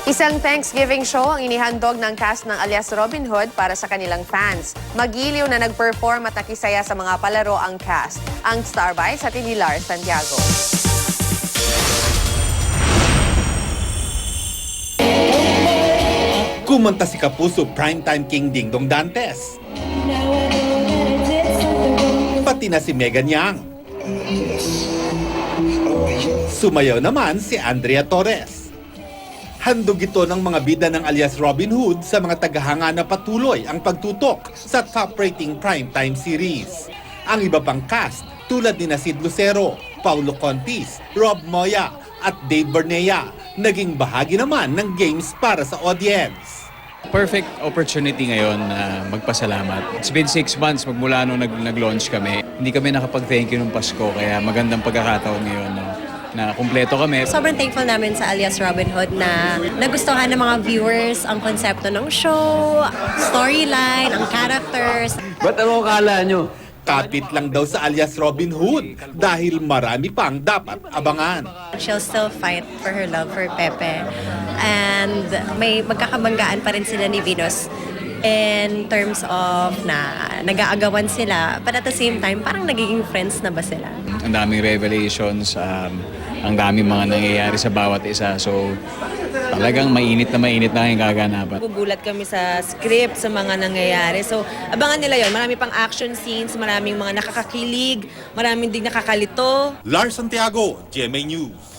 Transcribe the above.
Isang Thanksgiving show ang inihandog ng cast ng alias Robin Hood para sa kanilang fans. Magiliw na nag-perform at nakisaya sa mga palaro ang cast. Ang Starbite sa ni Lars Santiago. Kumanta si Kapuso primetime king Ding Dong Dantes. Pati na si Megan Yang. Sumayaw naman si Andrea Torres. Handog ito ng mga bida ng alias Robin Hood sa mga tagahanga na patuloy ang pagtutok sa top-rating primetime series. Ang iba pang cast tulad ni Sid Lucero, Paulo Contis, Rob Moya at Dave Bernea naging bahagi naman ng games para sa audience. Perfect opportunity ngayon na magpasalamat. It's been 6 months magmula nung nag-launch kami. Hindi kami nakapag-thank you nung Pasko kaya magandang pagkakataon ngayon na kumpleto kami. Sobrang thankful namin sa alias Robin Hood na nagustuhan ng mga viewers ang konsepto ng show, storyline, ang characters. Ba't ano akala nyo? Kapit lang daw sa alias Robin Hood dahil marami pang dapat abangan. She'll still fight for her love for Pepe. And may magkakabanggaan pa rin sila ni Venus in terms of na nag-aagawan sila. But at the same time, parang nagiging friends na ba sila? Ang daming revelations, ang daming mga nangyayari sa bawat isa. So talagang mainit na yung gaganapan. Gugulat kami sa script, sa mga nangyayari. So, abangan nila yon. Marami pang action scenes, maraming mga nakakakilig, maraming din nakakalito. Lars Santiago, GMA News.